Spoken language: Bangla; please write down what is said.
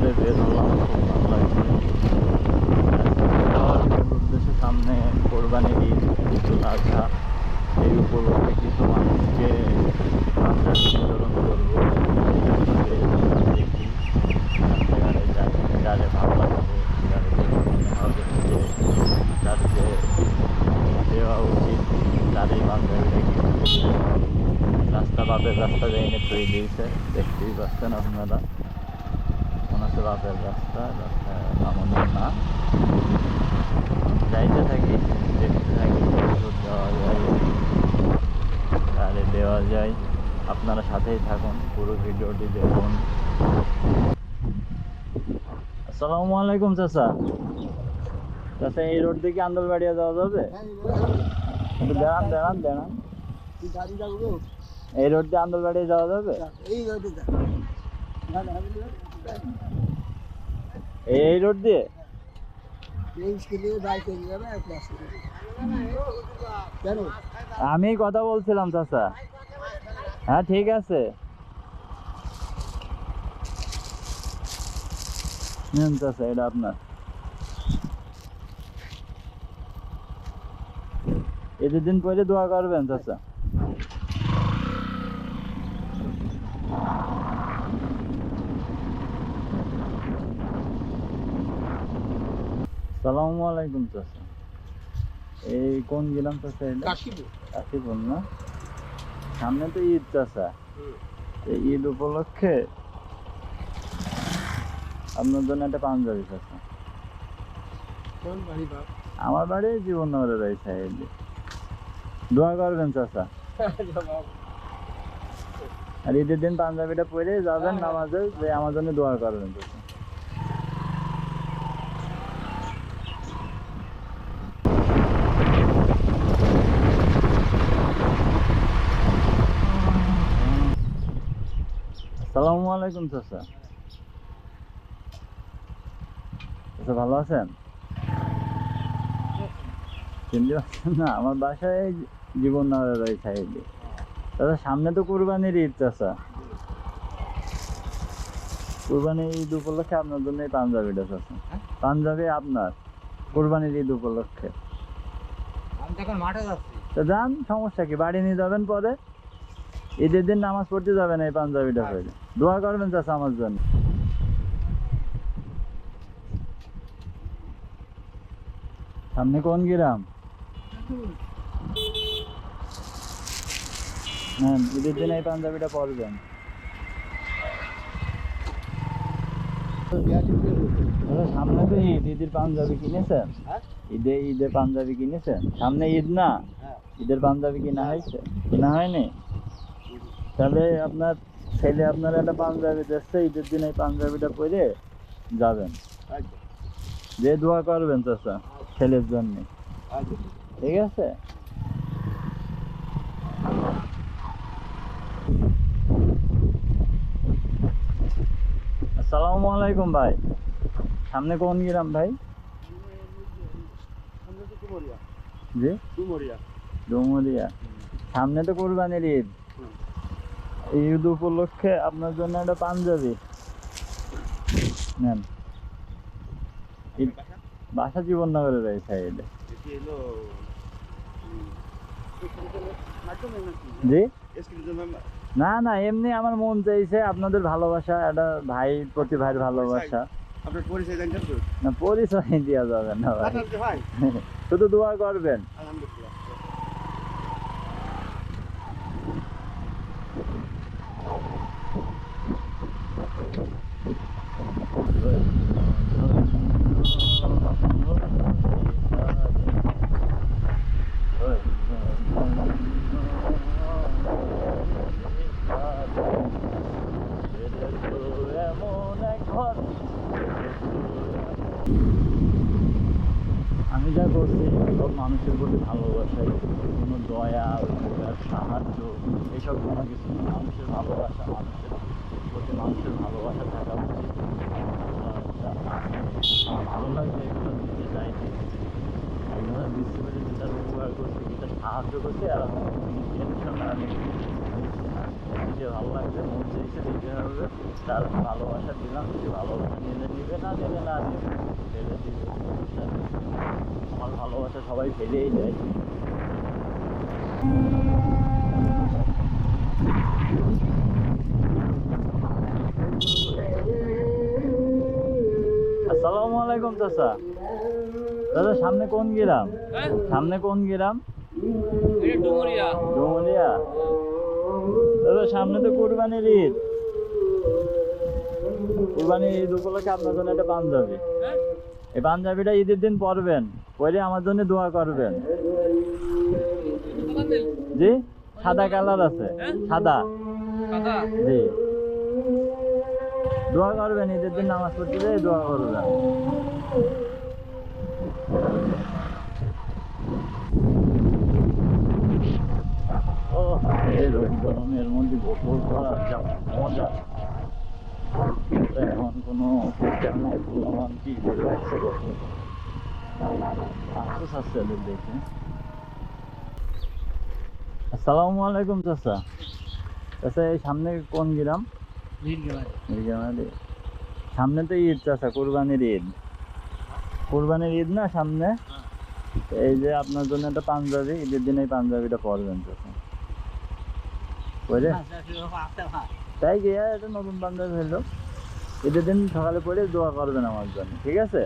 করে বের হলাম, খুব ভালো লাগছে। যাওয়ার উদ্দেশ্যে সামনে কোরবানির ঈদ, ঈদুল আজহা, এই উপলক্ষে কিছু মানুষকে পাঞ্জাবি বিতরণ করবো। দেখি রাস্তাঘাটে যাই, যারে ভালো লাগবে, যারে দেখে মনে হবে যে তার যে দেওয়া উচিত, তারই পাঞ্জাবিটা গিফট। রাস্তা বাপের রাস্তা যাইনে তৈরি দিয়েছে, দেখতেই পাচ্ছেন আপনারা। মনে হচ্ছে বাপের রাস্তা, রাস্তা আমাদের না। যাইতে থাকি, দেখতে থাকি, দেওয়া যায়, তাহলে দেওয়া যায়। আপনারা সাথেই থাকুন, পুরো ভিডিওটি দেখুন। আসসালামু আলাইকুম চাচা। চাচা, এই রোড থেকে আন্দরবাড়িয়া যাওয়া যাবে? দাঁড়ান দাঁড়ান দাঁড়ান, এই রোড দিয়ে আন্দরবাড়িয়া যাওয়া যাবে? এই রোড দিয়ে? আমি কথা বলছিলাম চাচা। হ্যাঁ ঠিক আছে, নেন চাচা, এটা আপনার। ঈদের দিন পরে দোয়া করবেন চাচা। সালামু আলাইকুম চাচা। এই কোন গেলাম চাচা? এটা কাশীপুর না? সামনে তো ঈদ চাচা, এই ঈদ উপলক্ষে আপনার জন্য একটা পাঞ্জাবি চাচা। আমার বাড়ি জীবননগরের এই সাইডে। দোয়া করবেন চাচা। আর ঈদের দিন পাঞ্জাবিটা পরে যাবেন নামাজে, যে আমার জন্য দোয়া করবেন চাচা। আসসালামু আলাইকুম চাচা। চাচা ভালো আছেন? চিনতে পারছেন না? আমার বাসায় জীবননগরের ওই সাইডে। চাচা সামনে তো কুরবানির ঈদ চাচা, কুরবানির ঈদ উপলক্ষে আপনার জন্য এই পাঞ্জাবিটা চাচা। পাঞ্জাবি আপনার, কুরবানির ঈদ উপলক্ষে। তো যান, সমস্যা কি? বাড়ি নিয়ে যাবেন পরে, ঈদের দিন নামাজ পড়তে যাবেন এই পাঞ্জাবিটা পরে। দোয়া করবেন চাচা আমার জন্য। সামনে কোন গ্রাম? হ্যাঁ, ঈদের দিন এই পাঞ্জাবিটা পরবেন। সামনে তো ঈদ, ঈদের পাঞ্জাবি কিনেছেন? ঈদের পাঞ্জাবি কিনেছেন? সামনে ঈদ না, ঈদের পাঞ্জাবি কিনা হয়েছে? কিনা হয়নি? তাহলে আপনার ছেলে আপনার একটা পাঞ্জাবি দিচ্ছে, ঈদের দিন এই পাঞ্জাবিটা পরে যাবেন, যে দোয়া করবেন চাচা ছেলের জন্য। ঠিক আছে? আসসালামু আলাইকুম ভাই। সামনে কোন গ্রাম ভাই? জি, ডুমুরিয়া। সামনে তো কুরবানির ঈদ, ঈদ উপলক্ষে আপনার জন্য একটা পাঞ্জাবি নেন। বাসা জীবননগরের এই সাইডে। জি না না, এমনি আমার মন চাইছে, আপনাদের ভালোবাসা, একটা ভাই প্রতি ভাইয়ের ভালোবাসা। না, পরিচয় দেওয়া যাবে না ভাই, শুধু দোয়া করবেন। আমি যা করছি সব মানুষের প্রতি ভালোবাসাই, কোনো দয়া, সাহায্য এসব কোনো কিছু না। মানুষের ভালোবাসা, মানুষের প্রতি মানুষের ভালোবাসা থাকা উচিত। ভালো লাগছে এগুলো দিতে চাইছি, এগুলো দিতে পেরে যেটা উপকার করছি, যেটা সাহায্য করছে, আর টেনশন আর দেখে ভালো লাগছে, মন চাইছে দিতে হবে, তার ভালোবাসা দিলাম, যদি ভালোবাসা নিলে নিবে, না নিলে না নিবে, ফেলে দিবে, সমস্যা নেই। আমার ভালোবাসা সবাই ফেলেই দেয়। আসসালামু আলাইকুম চাচা। দাদা সামনে কোন গ্রাম? সামনে কোন গ্রাম? ডুমুরিয়া। দাদা সামনে তো কুরবানির ঈদ। কুরবানির ঈদ উপলক্ষে আপনার জন্য একটা পাঞ্জাবি, এই পাঞ্জাবিটা ঈদের দিন পরবেন, পরে আমার জন্য দোয়া করবেন। জি, সাদা কালার আছে, সাদা। জি, দোয়া করবেন, ঈদের দিন নামাজ পড়তে যেয়ে দোয়া করবেন। ও এই গরমের মধ্যে গোসল করার যা মজা, এখন কোনো সিস্টেম নাই, ফুলমান কি রিল্যাক্সে গোসল আফসোস আছে এদের দেখে। আসসালামু আলাইকুম চাচা। চাচা এই সামনে কোন গ্রাম? মির্জামারি। সামনে তো ঈদ চাচা, কুরবানির ঈদ। কুরবানির ঈদ না সামনে, এই যে আপনার জন্য একটা পাঞ্জাবি, ঈদের দিন এই পাঞ্জাবিটা পরবেন চাচা, পরে তাই গিয়ে একটা নতুন পাঞ্জাবি হলো, ঈদের দিন সকালে পরে দোয়া করবেন আমার জন্য, ঠিক আছে?